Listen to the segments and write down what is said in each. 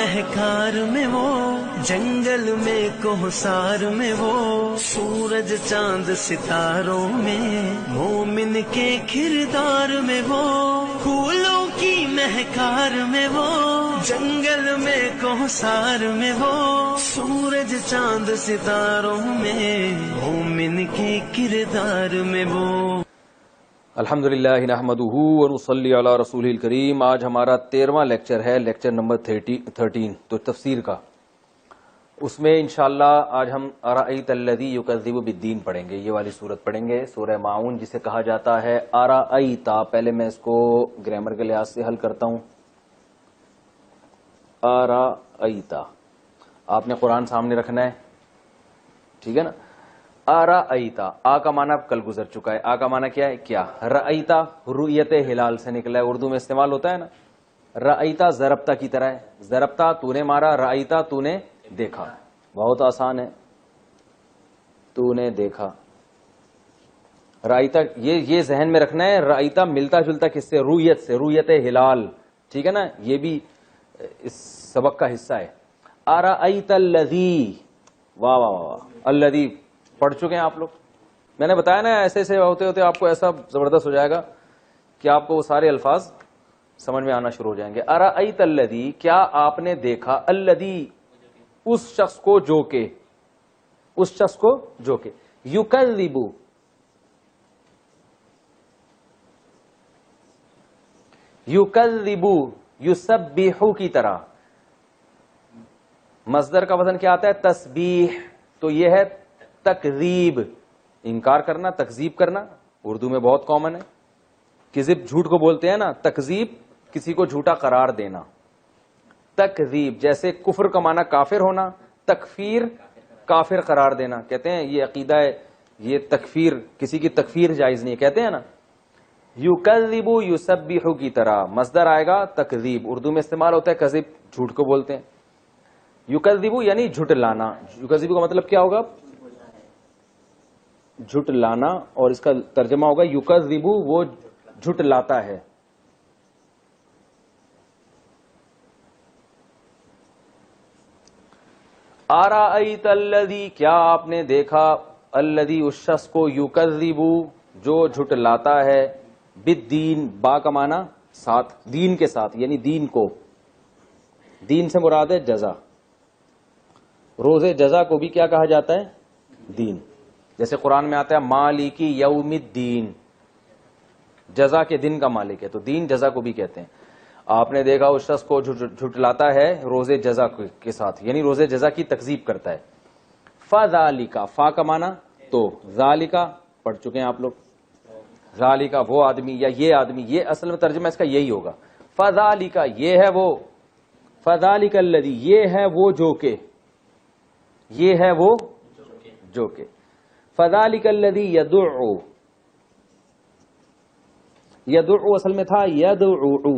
مہکار میں وہ، جنگل میں کوہسار میں وہ، سورج چاند ستاروں میں، مومن کے کردار میں وہ، پھولوں کی مہکار میں وہ، جنگل میں کوہسار میں وہ، سورج چاند ستاروں میں، مومن کے کردار میں وہ۔ الحمدللہ نحمدہ ونصلی علی رسولہ الکریم۔ آج ہمارا 13واں لیکچر ہے، لیکچر نمبر 13 تو تفسیر کا۔ اس میں انشاءاللہ آج ہم ارأیت الذی یکذب بالدین پڑھیں گے، یہ والی صورت پڑھیں گے، سورہ ماعون جسے کہا جاتا ہے۔ ارأیت، پہلے میں اس کو گرامر کے لحاظ سے حل کرتا ہوں۔ ارأیت، آپ نے قرآن سامنے رکھنا ہے، ٹھیک ہے نا۔ ارأیت، آ کا معنی اب کل گزر چکا ہے، آ کا معنی کیا ہے؟ کیا۔ رأیت رؤیت ہلال سے نکلا ہے، اردو میں استعمال ہوتا ہے نا۔ رأیت ضربتا کی طرح ہے، ضربتا تو نے مارا، رأیت تو نے دیکھا، بہت آسان ہے، تو نے دیکھا۔ رأیت یہ ذہن میں رکھنا ہے، رأیت ملتا جلتا کس سے؟ رؤیت سے، رؤیت ہلال، ٹھیک ہے نا، یہ بھی اس سبق کا حصہ ہے۔ ارأیت الذی، واہ واہ واہ، الذی پڑھ چکے ہیں آپ لوگ، میں نے بتایا نا، ایسے ایسے ہوتے ہوتے آپ کو ایسا زبردست ہو جائے گا کہ آپ کو وہ سارے الفاظ سمجھ میں آنا شروع ہو جائیں گے۔ ارأیت الذی، کیا آپ نے دیکھا، الذی اس شخص کو جو کہ، اس شخص کو جو کہ، یکذب، یکذب یسبح کی طرح، مصدر کا وزن کیا آتا ہے؟ تسبیح، تو یہ ہے تکذیب، انکار کرنا، تکذیب کرنا، اردو میں بہت کامن ہے۔ کذب جھوٹ کو بولتے ہیں نا، تکذیب کسی کو جھوٹا قرار دینا۔ تکذیب جیسے کفر کا معنی کافر ہونا، تکفیر کافر قرار دینا، کہتے ہیں یہ عقیدہ ہے، یہ تکفیر، کسی کی تکفیر جائز نہیں ہے، کہتے ہیں نا۔ یکذب یسبح کی طرح، مصدر آئے گا تکذیب، اردو میں استعمال ہوتا ہے کذب، جھوٹ کو بولتے ہیں۔ یکذب یعنی جھٹلانا، یکذب کا مطلب کیا ہوگا؟ جھٹلانا، اور اس کا ترجمہ ہوگا یکذب، وہ جھٹلاتا ہے۔ ارأیت الذی، کیا آپ نے دیکھا، الذی اس شخص کو، یکذب جو جھٹلاتا ہے، بالدین، با کا معنی ساتھ، دین کے ساتھ، یعنی دین کو، دین سے مراد ہے جزا، روز جزا کو بھی کیا کہا جاتا ہے؟ دین۔ جیسے قرآن میں آتا ہے مالک یوم الدین، جزا کے دن کا مالک ہے، تو دین جزا کو بھی کہتے ہیں۔ آپ نے دیکھا اس شخص کو جھٹلاتا ہے روز جزا کے ساتھ، یعنی روز جزا کی تکذیب کرتا ہے۔ فذالک، فا کا معنی تو، ذالک پڑھ چکے ہیں آپ لوگ، ذالک وہ آدمی یا یہ آدمی، یہ اصل میں ترجمہ اس کا یہی ہوگا۔ فذالک یہ ہے وہ، فذالک الذی یہ ہے وہ جو کہ، یہ ہے وہ جو کہ، فذالک الذی یدعو، یدعو اصل میں تھا یدعو،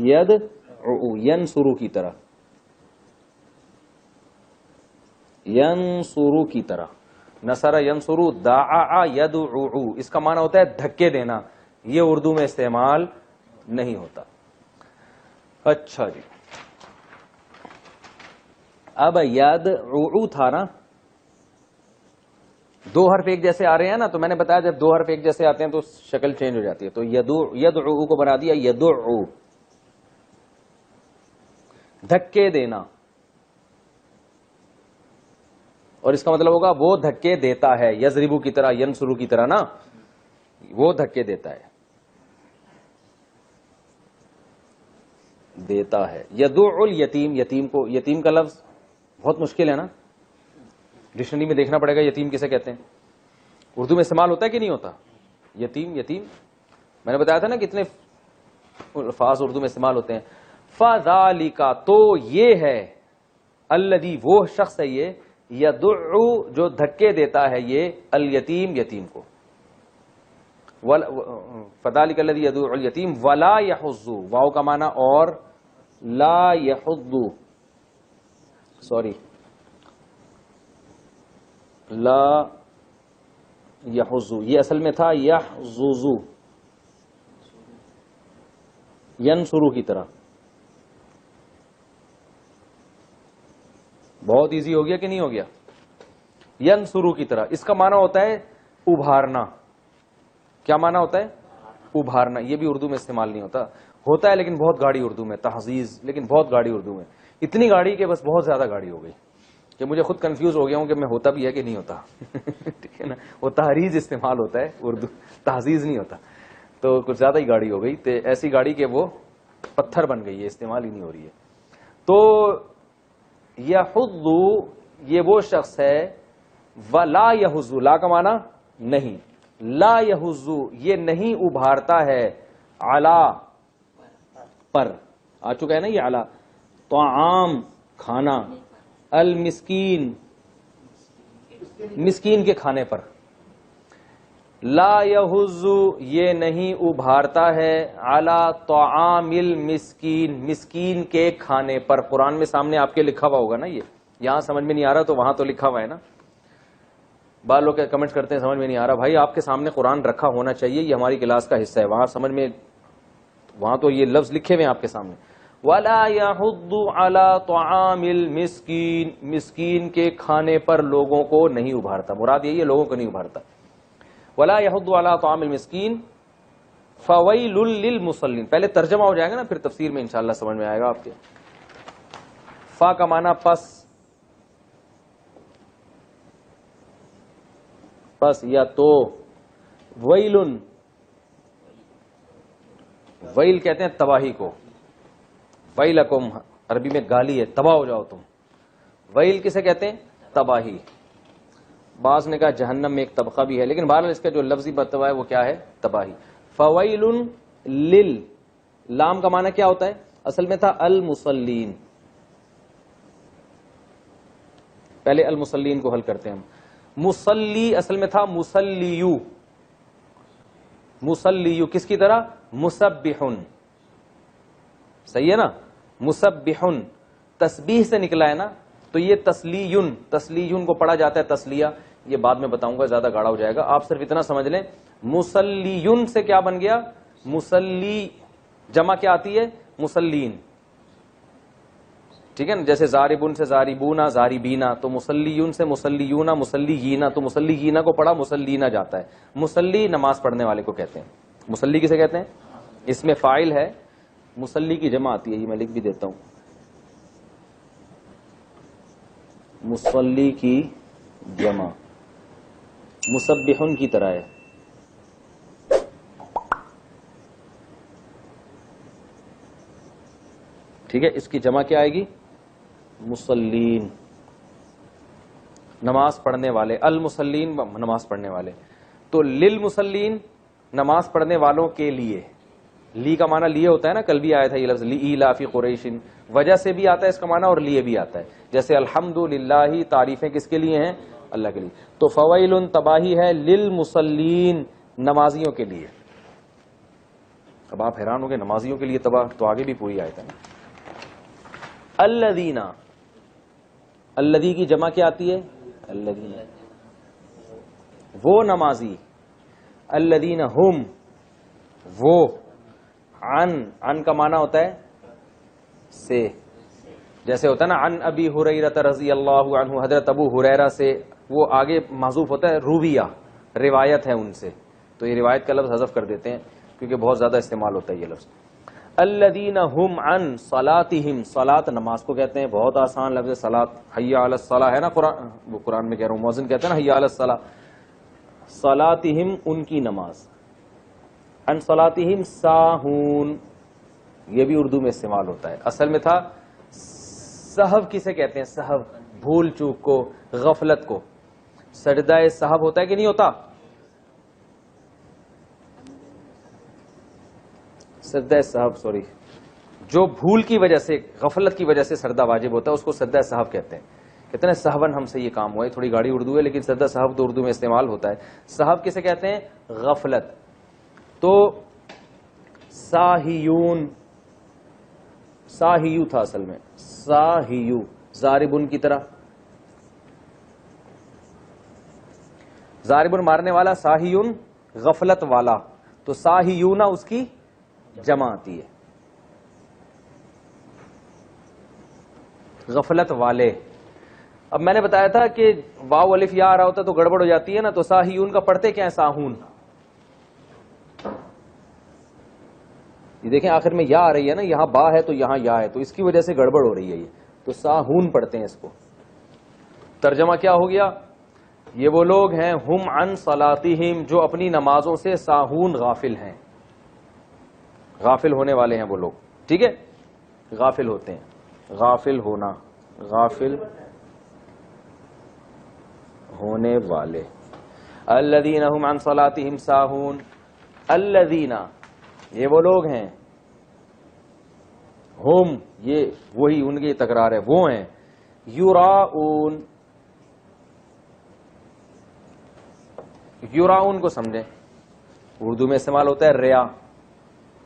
یدعو ینصرو کی طرح، ینصرو کی طرح، نصر ینصرو، دعا یدعو، اس کا معنی ہوتا ہے دھکے دینا، یہ اردو میں استعمال نہیں ہوتا۔ اچھا جی، اب یدعو تھا نا، دو حرف ایک جیسے آ رہے ہیں نا، تو میں نے بتایا جب دو حرف ایک جیسے آتے ہیں تو شکل چینج ہو جاتی ہے، تو یدعو کو بنا دیا یدعو، دھکے دینا، اور اس کا مطلب ہوگا وہ دھکے دیتا ہے، یضربو کی طرح، ینصرو کی طرح نا، وہ دھکے دیتا ہے، دیتا ہے۔ یدعو الیتیم، یتیم کو، یتیم کا لفظ بہت مشکل ہے نا، ڈکشنری میں دیکھنا پڑے گا یتیم کسے کہتے ہیں۔ اردو میں استعمال ہوتا ہے کہ نہیں ہوتا یتیم؟ یتیم میں نے بتایا تھا نا کتنے الفاظ اردو میں استعمال ہوتے ہیں۔ فذالک تو یہ ہے، الذی وہ شخص ہے یہ، یدعو جو دھکے دیتا ہے یہ، الیتیم یتیم کو، فذالک الذی یدعو الیتیم ولا یحض، واو کا معنی اور، لا یحض، سوری، لا یحض، یہ اصل میں تھا یحظظ، ینصرو کی طرح. بہت ایزی ہو گیا کہ نہیں ہو گیا؟ ینصرو کی طرح. اس کا معنی ہوتا ہے ابھارنا. کیا معنی ہوتا ہے؟ ابھارنا. یہ بھی اردو میں استعمال نہیں ہوتا. ہوتا ہے لیکن بہت گاڑی اردو میں. تحزیز لیکن بہت گاڑی اردو میں. اتنی گاڑی کہ بس بہت زیادہ گاڑی ہو گئی کہ مجھے خود کنفیوز ہو گیا ہوں کہ میں ہوتا بھی ہے کہ نہیں ہوتا. ٹھیک ہے نا. وہ تحریز استعمال ہوتا ہے اردو, تحزیز نہیں ہوتا. تو کچھ زیادہ ہی گاڑی ہو گئی. تو ایسی گاڑی کہ وہ پتھر بن گئی ہے, استعمال ہی نہیں ہو رہی ہے. تو یحض یہ وہ شخص ہے, ولا یحض, لا کا معنی نہیں, لا یحض یہ نہیں ابھارتا ہے, علا پر آ چکا ہے نا یہ علا, طعام کھانا, المسکین مسکین کے کھانے پر. لا یحض یہ نہیں ابھارتا ہے, علی طعام المسکین مسکین کے کھانے پر. قرآن میں سامنے آپ کے لکھا ہوا ہوگا نا, یہ یہاں سمجھ میں نہیں آ رہا تو وہاں تو لکھا ہوا ہے نا. بعض لوگ کمنٹ کرتے ہیں سمجھ میں نہیں آ رہا. بھائی آپ کے سامنے قرآن رکھا ہونا چاہیے, یہ ہماری کلاس کا حصہ ہے. وہاں سمجھ میں, وہاں تو یہ لفظ لکھے ہوئے ہیں آپ کے سامنے. وَلَا يَحُضُّ عَلَى طَعَامِ الْمِسْكِينِ مسکین کے کھانے پر لوگوں کو نہیں ابھارتا. مراد یہی ہے لوگوں کو نہیں ابھارتا. وَلَا يَحُضُّ عَلَى طَعَامِ الْمِسْكِينِ فَوَيْلٌ لِّلْمُصَلِّينَ. پہلے ترجمہ ہو جائے گا نا, پھر تفسیر میں انشاءاللہ سمجھ میں آئے گا آپ کے. فا کا معنی پس, پس یا تو. ویلن, ویل کہتے ہیں تباہی کو. ویلکم عربی میں گالی ہے, تباہ ہو جاؤ تم. ویل کسے کہتے ہیں؟ تباہی. بعض نے کہا جہنم میں ایک طبقہ بھی ہے, لیکن بہرحال اس کا جو لفظی مرتبہ ہے وہ کیا ہے؟ تباہی. فویل لل, لام کا معنی کیا ہوتا ہے؟ اصل میں تھا المصلین. پہلے المصلین کو حل کرتے ہیں ہم. مصلی اصل میں تھا مسلیو. مسلیو کس کی طرح؟ مسبحن. صحیح ہے نا. مسبحن تسبیح سے نکلا ہے نا, تو یہ تسلیون, تسلیون کو پڑھا جاتا ہے تسلیہ. یہ بعد میں بتاؤں گا, زیادہ گاڑا ہو جائے گا. آپ صرف اتنا سمجھ لیں, مسلیون سے کیا بن گیا؟ مسلی. جمع کیا آتی ہے؟ مسلین. ٹھیک ہے نا. جیسے زاربن سے زاربونا, زاربینا. تو مسلیون سے مسلیونا, مسلیینا. تو مسلیینا کو پڑھا مسلینا جاتا ہے. مسلی نماز پڑھنے والے کو کہتے ہیں. مسلی کسے کہتے ہیں؟ اس میں فاعل ہے, مسلی کی جمع آتی ہے. یہ میں لکھ بھی دیتا ہوں, مسلی کی جمع مسبحن کی طرح ہے. ٹھیک ہے. اس کی جمع کیا آئے گی؟ مسلین, نماز پڑھنے والے. المسلین نماز پڑھنے والے. تو للمسلین نماز پڑھنے والوں کے لیے. لی کا معنی لیے ہوتا ہے نا, کل بھی آیا تھا یہ لفظ, لإیلاف قریش. وجہ سے بھی آتا ہے اس کا معنی اور لیے بھی آتا ہے. جیسے الحمدللہ, تعریفیں کس کے لیے ہیں؟ اللہ کے لیے. تو فویل تباہی ہے, للمصلین نمازیوں کے لیے. اب آپ حیران ہو گئے نمازیوں کے لیے تباہ, تو آگے بھی پوری آیت ہے نا. الذین, الذی کی جمع کیا آتی ہے؟ الذین, وہ نمازی. الذین ہم, وہ. عن کا معنی ہوتا ہے سے. جیسے ہوتا ہے نا عن ابی ہریرہ رضی اللہ عنہ, حضرت ابو ہریرہ سے. وہ آگے محذوف ہوتا ہے رویہ, روایت ہے ان سے. تو یہ روایت کا لفظ حذف کر دیتے ہیں کیونکہ بہت زیادہ استعمال ہوتا ہے یہ لفظ. الذین هم عن صلاتهم, صلات نماز کو کہتے ہیں. بہت آسان لفظ ہے صلات. حی علی الصلاۃ ہے نا قرآن, وہ قرآن میں کہہ رہا ہوں, مؤذن کہتے ہیں نا حی علی الصلاۃ. صلاتهم ان کی نماز. عن صلاتهم ساہون, یہ بھی اردو میں استعمال ہوتا ہے. اصل میں تھا سہو کسے کہتے ہیں؟ سہو, بھول چوک کو, غفلت کو. سجدہ سہو ہوتا ہے کہ نہیں ہوتا؟ سجدہ سہو, سوری, جو بھول کی وجہ سے, غفلت کی وجہ سے سجدہ واجب ہوتا ہے اس کو سجدہ سہو کہتے ہیں. کہتے ہیں سہون ہم سے یہ کام ہوا ہے. تھوڑی گاڑی اردو ہے لیکن سجدہ سہو تو اردو میں استعمال ہوتا ہے. سہو کسے کہتے ہیں؟ غفلت. تو ساہیون, ساہیو تھا اصل میں, ساہیو, زاربن کی طرح. زاربن مارنے والا, ساہیون غفلت والا. تو ساہیونا اس کی جمع آتی ہے. غفلت والے. اب میں نے بتایا تھا کہ واو الف یا آ رہا ہوتا تو گڑبڑ ہو جاتی ہے نا, تو ساہیون کا پڑھتے کیا ہے؟ ساہون. یہ دیکھیں آخر میں یا آ رہی ہے نا, یہاں با ہے تو یہاں یا ہے, تو اس کی وجہ سے گڑبڑ ہو رہی ہے یہ, تو ساہون پڑھتے ہیں اس کو. ترجمہ کیا ہو گیا؟ یہ وہ لوگ ہیں ہم عن صلاتہم, جو اپنی نمازوں سے ساہون غافل ہیں, غافل ہونے والے ہیں وہ لوگ. ٹھیک ہے, غافل ہوتے ہیں, غافل ہونا, غافل ہونے والے. الذین هم عن صلاتہم ساہون, الذین یہ وہ لوگ ہیں, ہم یہ وہی ان کی تکرار ہے, وہ ہیں, یراؤن, یراؤن کو سمجھیں, اردو میں استعمال ہوتا ہے ریا.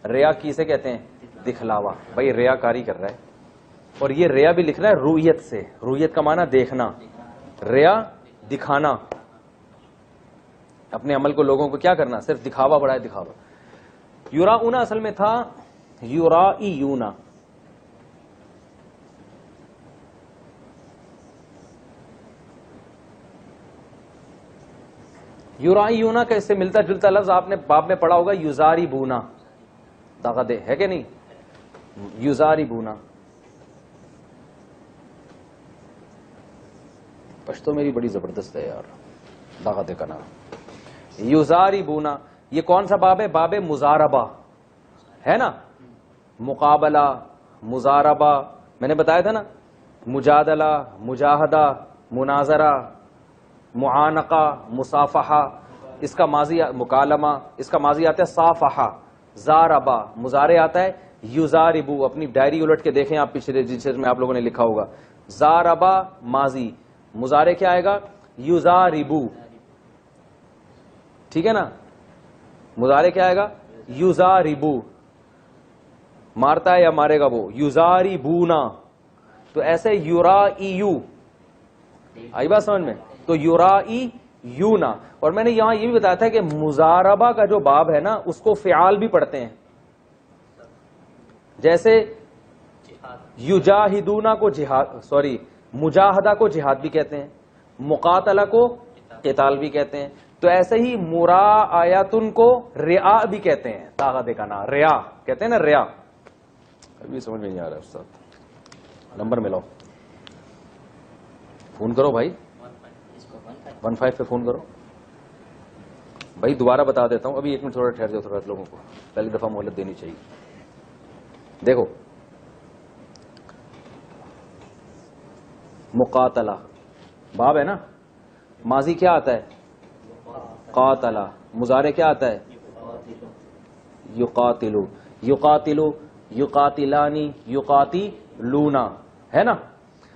ریا کسے کہتے ہیں؟ دکھلاوا. بھائی ریا کاری کر رہا ہے, اور یہ ریا بھی لکھ رہا ہے رویت سے. رویت کا معنی دیکھنا, ریا دکھانا, اپنے عمل کو لوگوں کو کیا کرنا, صرف دکھاوا بڑا ہے, دکھاوا. یراؤن اصل میں تھا یرائیون. یرائیون کا اس سے ملتا جلتا لفظ آپ نے باب میں پڑھا ہوگا, یزاربونا. داغا دے ہے کہ نہیں؟ یزاربونا. پشتو میری بڑی زبردست ہے یار, داغا دے کا نام. یزاربونا یہ کون سا باب ہے؟ باب مزاربہ ہے نا, مقابلہ, مزاربہ. میں نے بتایا تھا نا, مجادلہ, مجاہدہ, مناظرہ, معانقہ, مصافحہ. اس کا ماضی مکالمہ, اس کا ماضی آتا ہے صافحہ. زاربہ مضارع آتا ہے یزاربو. اپنی ڈائری الٹ کے دیکھیں آپ, پچھلے جس میں آپ لوگوں نے لکھا ہوگا. زاربہ ماضی, مضارع کیا آئے گا؟ یزاربو. ٹھیک ہے نا, مضارع کیا آئے گا؟ یزاربو. مارتا ہے یا مارے گا وہ؟ یزاربونا. تو ایسے یرائیو, آئی بات سمجھ میں؟ تو یرائیونا. اور میں نے یہاں یہ بھی بتایا تھا کہ مزاربہ کا جو باب ہے نا اس کو فعال بھی پڑھتے ہیں, جیسے یجاہدونا کو جہاد, مجاہدہ کو جہاد بھی کہتے ہیں, مقاتلہ کو قتال بھی کہتے ہیں. تو ایسے ہی مراعیتن کو ریا بھی کہتے ہیں. طاقت کا نا ریا کہتے ہیں نا, ریا. ابھی سمجھ میں نہیں آ رہا استاد, نمبر ملاؤ, فون کرو بھائی, 15 پہ فون کرو بھائی. دوبارہ بتا دیتا ہوں, ابھی 1 منٹ تھوڑا ٹھہر جاؤ, تھوڑا لوگوں کو پہلی دفعہ مہلت دینی چاہیے. دیکھو مقاتلہ باب ہے نا, ماضی کیا آتا ہے؟ قاتلہ. مضارع کیا آتا ہے؟ یقاتلو. یقاتلو, یقاتلانی, یقاتلونا, ہے نا.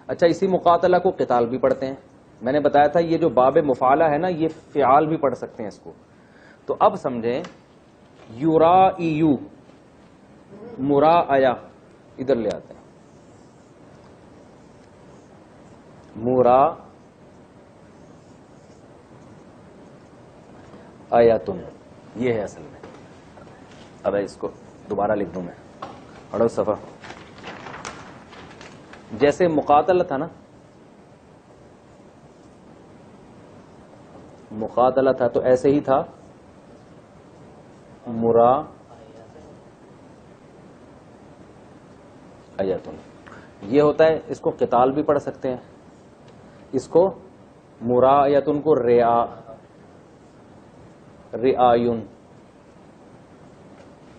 اچھا, اسی مقاتلہ کو قتال بھی پڑھتے ہیں. میں نے بتایا تھا یہ جو باب مفعلہ ہے نا یہ فعال بھی پڑھ سکتے ہیں اس کو. تو اب سمجھیں, یرائیو, مراعیا, ادھر لے آتے ہیں, آیاتن, یہ ہے اصل میں. اب اس کو دوبارہ لکھ دوں میں, اڑو صفحہ. جیسے مقاتلہ تھا نا, مقاتلہ تھا تو ایسے ہی تھا مراعیتن. یہ ہوتا ہے, اس کو قتال بھی پڑھ سکتے ہیں, اس کو مراعیتن کو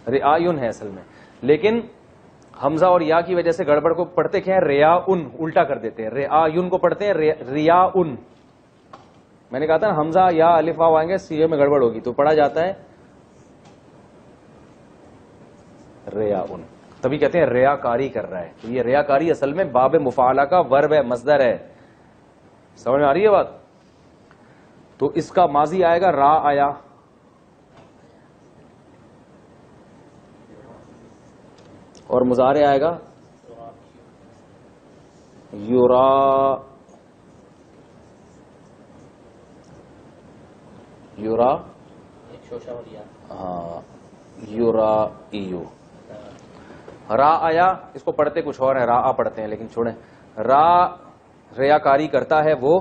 رعایون ہے اصل میں. لیکن حمزہ اور یا کی وجہ سے گڑبڑ کو پڑھتے کیا ہے؟ ریاؤن, الٹا کر دیتے ہیں. رعایون کو پڑھتے ہیں ریاؤن. میں نے کہا تھا نا حمزہ یا الف واو آئیں گے سیغے میں گڑبڑ ہوگی, تو پڑھا جاتا ہے ریاؤن. تبھی کہتے ہیں ریا کاری کر رہا ہے. تو یہ ریا کاری اصل میں باب مفعلہ کا ورب ہے, مصدر ہے. سمجھ میں آ رہی ہے بات؟ تو اس کا ماضی آئے گا را آیا, اور مضارع آئے گا یورائیو. را آیا, اس کو پڑھتے کچھ اور ہے, را آ پڑھتے ہیں, لیکن چھوڑیں. ریاکاری کرتا ہے وہ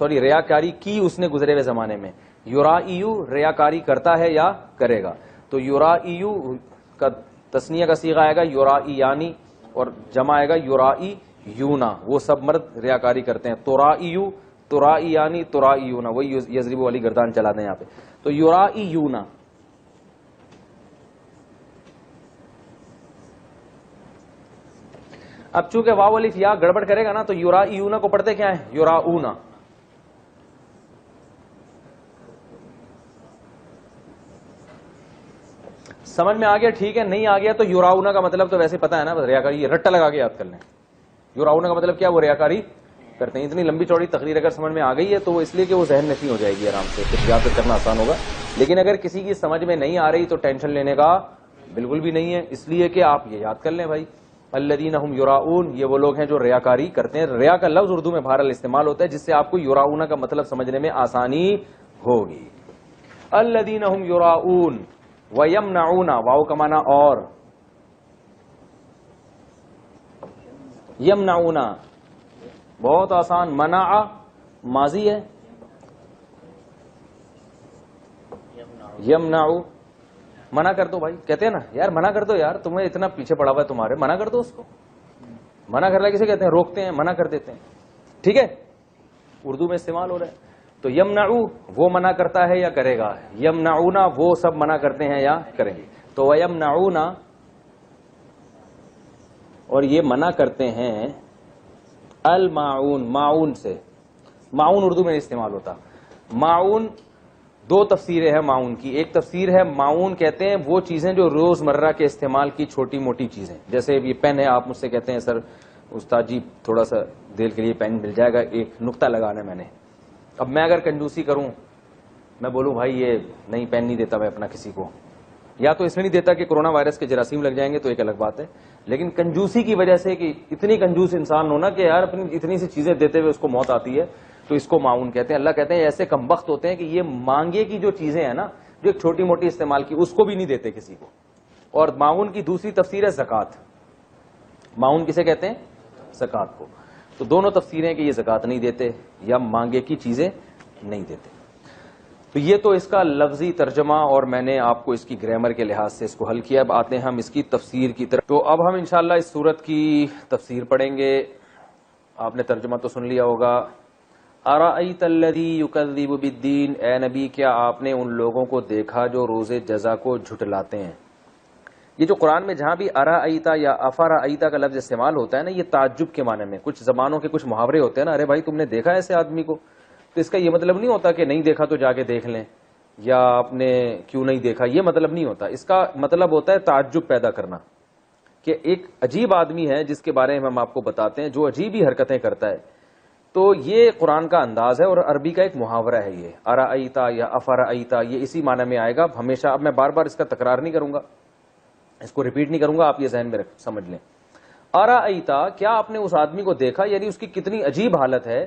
ریاکاری کی اس نے گزرے ہوئے زمانے میں. یرائیو ریاکاری کرتا ہے یا کرے گا. تو یرائیو کا تسنیہ کا صیغہ آئے گا یرائیانی اور جمع آئے گا یرائیونا. وہ سب مرد ریاکاری کرتے ہیں. ترائیو ترائیانی ترائیونا, وہی یضرب والی گردان چلا دیں یہاں پہ. تو یرائیونا. اب چونکہ واو الف یا گڑبڑ کرے گا نا تو یرائیونا کو پڑھتے کیا ہے یراؤنا. سمجھ میں آ گیا ٹھیک ہے, نہیں آ گیا تو یراؤنا کا مطلب تو ویسے پتا ہے نا, ریاکاری, یہ رٹا لگا کے یاد کر لیں. یراؤنا کا مطلب کیا, وہ ریاکاری کرتے ہیں. اتنی لمبی چوڑی تقریر اگر سمجھ میں آ گئی ہے تو وہ اس لیے کہ وہ ذہن نشین ہو جائے گی آرام سے, پھر یاد کرنا آسان ہوگا. لیکن اگر کسی کی سمجھ میں نہیں آ رہی تو ٹینشن لینے کا بالکل بھی نہیں ہے, اس لیے کہ آپ یہ یاد کر لیں بھائی, الذین هم یراؤون, یہ وہ لوگ ہیں جو ریاکاری کرتے ہیں. ریا کا لفظ اردو میں بہرحال استعمال ہوتا ہے جس سے آپ کو یراؤنا کا مطلب سمجھنے میں آسانی ہوگی. الذین هم یراؤون وَيَمْنَعُونَ, واو کا معنی اور, یمنعون بہت آسان, منع ماضی ہے, یمنعو منع کر دو بھائی, کہتے ہیں نا یار منع کر دو یار, تمہیں اتنا پیچھے پڑا ہوا ہے تمہارے, منع کر دو اس کو. منع کرنا کسے کہتے ہیں, روکتے ہیں, منع کر دیتے ہیں. ٹھیک ہے, اردو میں استعمال ہو رہا ہے. تو یمنعو وہ منع کرتا ہے یا کرے گا, یمنعونا وہ سب منع کرتے ہیں یا کریں گے. تو وَيَمْنَعُونَ, اور یہ منع کرتے ہیں الماعون, معون سے. معون اردو میں استعمال ہوتا. معون دو تفسیریں ہیں معون کی. ایک تفسیر ہے معون کہتے ہیں وہ چیزیں جو روزمرہ کے استعمال کی چھوٹی موٹی چیزیں, جیسے یہ پین ہے, آپ مجھ سے کہتے ہیں سر استاد جی تھوڑا سا دیر کے لیے پین مل جائے گا, ایک نقطہ لگانا ہے میں نے. اب میں اگر کنجوسی کروں, میں بولوں بھائی یہ نہیں پین نہیں دیتا میں اپنا کسی کو, یا تو اس میں نہیں دیتا کہ کورونا وائرس کے جراثیم لگ جائیں گے تو ایک الگ بات ہے, لیکن کنجوسی کی وجہ سے کہ اتنی کنجوس انسان ہونا کہ یار اپنی اتنی سی چیزیں دیتے ہوئے اس کو موت آتی ہے, تو اس کو معاون کہتے ہیں. اللہ کہتے ہیں ایسے کمبخت ہوتے ہیں کہ یہ مانگے کی جو چیزیں ہیں نا, جو ایک چھوٹی موٹی استعمال کی, اس کو بھی نہیں دیتے کسی کو. اور معاون کی دوسری تفسیر ہے زکات. معاون کسے کہتے ہیں, زکات کو. تو دونوں تفسیریں کہ یہ زکات نہیں دیتے یا مانگے کی چیزیں نہیں دیتے. تو یہ تو اس کا لفظی ترجمہ, اور میں نے آپ کو اس کی گرامر کے لحاظ سے اس کو حل کیا. اب آتے ہیں ہم اس کی تفسیر کی طرف. تو اب ہم انشاءاللہ اس سورت کی تفسیر پڑھیں گے. آپ نے ترجمہ تو سن لیا ہوگا. ارأیت الذی یکذب بالدین, اے نبی کیا آپ نے ان لوگوں کو دیکھا جو روز جزا کو جھٹلاتے ہیں. یہ جو قرآن میں جہاں بھی ارأیتا یا افرأیتا کا لفظ استعمال ہوتا ہے نا, یہ تعجب کے معنی میں. کچھ زبانوں کے کچھ محاورے ہوتے ہیں نا, ارے بھائی تم نے دیکھا ایسے آدمی کو, تو اس کا یہ مطلب نہیں ہوتا کہ نہیں دیکھا تو جا کے دیکھ لیں, یا آپ نے کیوں نہیں دیکھا, یہ مطلب نہیں ہوتا. اس کا مطلب ہوتا ہے تعجب پیدا کرنا, کہ ایک عجیب آدمی ہے جس کے بارے میں ہم آپ کو بتاتے ہیں جو عجیب ہی حرکتیں کرتا ہے. تو یہ قرآن کا انداز ہے اور عربی کا ایک محاورہ ہے. یہ ارأیتا یا افرأیتا یہ اسی معنی میں آئے گا ہمیشہ. اب میں بار بار اس کا تکرار نہیں کروں گا, اس کو ریپیٹ نہیں کروں گا, آپ یہ ذہن میں سمجھ لیں. ارأیتا کیا آپ نے اس آدمی کو دیکھا, یعنی اس کی کتنی عجیب حالت ہے.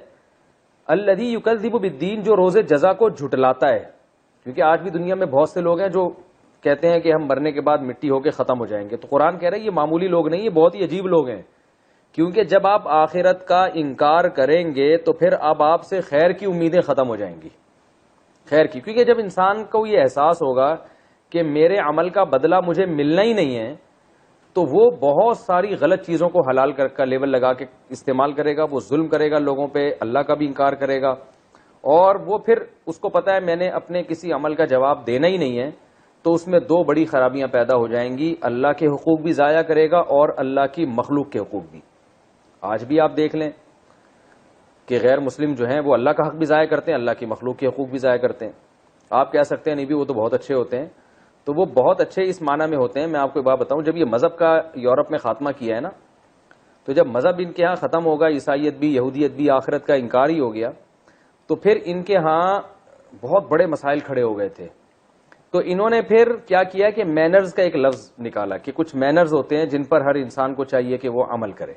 الذی یکذب بالدین, جو روز جزا کو جھٹلاتا ہے. کیونکہ آج بھی دنیا میں بہت سے لوگ ہیں جو کہتے ہیں کہ ہم مرنے کے بعد مٹی ہو کے ختم ہو جائیں گے. تو قرآن کہہ رہا ہے یہ معمولی لوگ نہیں, یہ بہت ہی عجیب لوگ ہیں. کیونکہ جب آپ آخرت کا انکار کریں گے تو پھر اب آپ سے خیر کی امیدیں ختم ہو جائیں گی, خیر کی. کیونکہ جب انسان کو یہ احساس ہوگا کہ میرے عمل کا بدلہ مجھے ملنا ہی نہیں ہے, تو وہ بہت ساری غلط چیزوں کو حلال کا لیبل لگا کے استعمال کرے گا. وہ ظلم کرے گا لوگوں پہ, اللہ کا بھی انکار کرے گا, اور وہ پھر اس کو پتا ہے میں نے اپنے کسی عمل کا جواب دینا ہی نہیں ہے, تو اس میں دو بڑی خرابیاں پیدا ہو جائیں گی. اللہ کے حقوق بھی ضائع کرے گا اور اللہ کی مخلوق کے حقوق بھی. آج بھی آپ دیکھ لیں کہ غیر مسلم جو ہیں وہ اللہ کا حق بھی ضائع کرتے ہیں, اللہ کی مخلوق کے حقوق بھی ضائع کرتے ہیں. آپ کہہ سکتے ہیں نہیں بھی وہ تو بہت اچھے ہوتے ہیں, تو وہ بہت اچھے اس معنی میں ہوتے ہیں. میں آپ کو ایک بات بتاؤں, جب یہ مذہب کا یورپ میں خاتمہ کیا ہے نا, تو جب مذہب ان کے ہاں ختم ہوگا, عیسائیت بھی یہودیت بھی, آخرت کا انکار ہی ہو گیا, تو پھر ان کے ہاں بہت بڑے مسائل کھڑے ہو گئے تھے. تو انہوں نے پھر کیا کیا کہ مینرز کا ایک لفظ نکالا, کہ کچھ مینرز ہوتے ہیں جن پر ہر انسان کو چاہیے کہ وہ عمل کرے,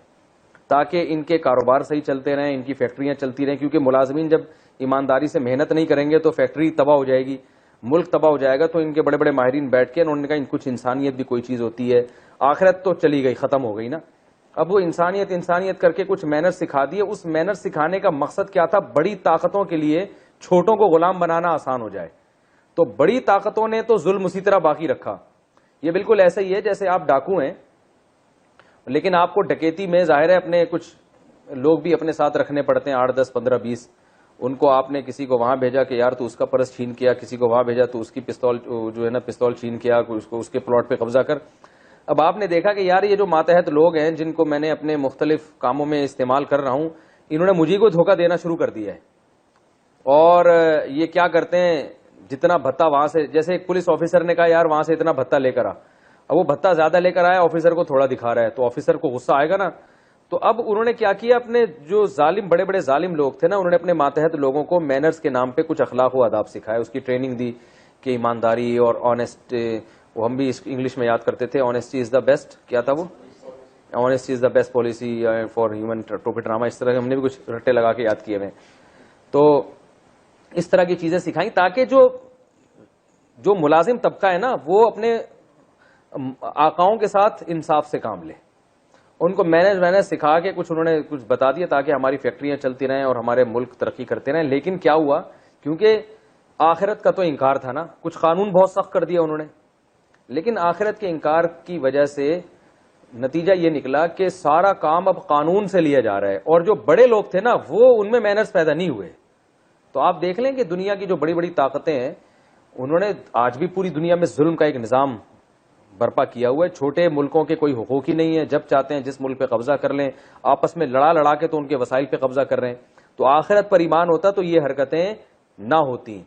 تاکہ ان کے کاروبار صحیح چلتے رہیں, ان کی فیکٹریاں چلتی رہیں. کیونکہ ملازمین جب ایمانداری سے محنت نہیں کریں گے تو فیکٹری تباہ ہو جائے گی, ملک تباہ ہو جائے گا. تو ان کے بڑے بڑے ماہرین بیٹھ کے انہوں نے کہا کچھ انسانیت بھی کوئی چیز ہوتی ہے. آخرت تو چلی گئی, ختم ہو گئی نا, اب وہ انسانیت کر کے کچھ مینر سکھا دیے. اس مینر سکھانے کا مقصد کیا تھا؟ بڑی طاقتوں کے لیے چھوٹوں کو غلام بنانا آسان ہو جائے. تو بڑی طاقتوں نے تو ظلم اسی طرح باقی رکھا. یہ بالکل ایسا ہی ہے جیسے آپ ڈاکو ہیں, لیکن آپ کو ڈکیتی میں ظاہر ہے اپنے کچھ لوگ بھی اپنے ساتھ رکھنے پڑتے ہیں, 8 10 15 20. ان کو آپ نے کسی کو وہاں بھیجا کہ یار تو اس کا پرس چھین کیا, کسی کو وہاں بھیجا تو اس کی پستول جو ہے نا پستول چھین کیا, اس کے پلاٹ پہ قبضہ کر. اب آپ نے دیکھا کہ یار یہ جو ماتحت لوگ ہیں جن کو میں نے اپنے مختلف کاموں میں استعمال کر رہا ہوں, انہوں نے مجھے کو دھوکہ دینا شروع کر دیا ہے. اور یہ کیا کرتے ہیں, جتنا بھتہ وہاں سے, جیسے ایک پولیس آفیسر نے کہا یار وہاں سے اتنا بھتہ لے کر آ, اب وہ بھتہ زیادہ لے کر آیا, آفیسر کو تھوڑا دکھا رہا ہے, تو آفیسر کو غصہ آئے گا نا. تو اب انہوں نے کیا کیا, اپنے جو ظالم بڑے بڑے ظالم لوگ تھے نا, انہوں نے اپنے ماتحت لوگوں کو مینرز کے نام پہ کچھ اخلاق و آداب سکھائے, اس کی ٹریننگ دی کہ ایمانداری اور آنےسٹ, وہ ہم بھی انگلش میں یاد کرتے تھے, آنےسٹی از دا بیسٹ, کیا تھا وہ, honesty is the best policy for human trophy drama, اس طرح ہم نے بھی کچھ رٹے لگا کے یاد کیے ہوئے. تو اس طرح کی چیزیں سکھائیں تاکہ جو ملازم طبقہ ہے نا وہ اپنے آقاؤں کے ساتھ انصاف سے کام لے. ان کو مینج سکھا کے کچھ انہوں نے کچھ بتا دیا تاکہ ہماری فیکٹریاں چلتی رہیں اور ہمارے ملک ترقی کرتے رہیں. لیکن کیا ہوا, کیونکہ آخرت کا تو انکار تھا نا, کچھ قانون بہت سخت کر دیا انہوں نے, لیکن آخرت کے انکار کی وجہ سے نتیجہ یہ نکلا کہ سارا کام اب قانون سے لیا جا رہا ہے, اور جو بڑے لوگ تھے نا وہ ان میں مینرز پیدا نہیں ہوئے. تو آپ دیکھ لیں کہ دنیا کی جو بڑی بڑی طاقتیں ہیں انہوں نے آج بھی پوری دنیا میں ظلم کا ایک نظام برپا کیا ہوا ہے. چھوٹے ملکوں کے کوئی حقوق ہی نہیں ہے, جب چاہتے ہیں جس ملک پہ قبضہ کر لیں, آپس میں لڑا کے تو ان کے وسائل پہ قبضہ کر رہے ہیں. تو آخرت پر ایمان ہوتا تو یہ حرکتیں نہ ہوتی.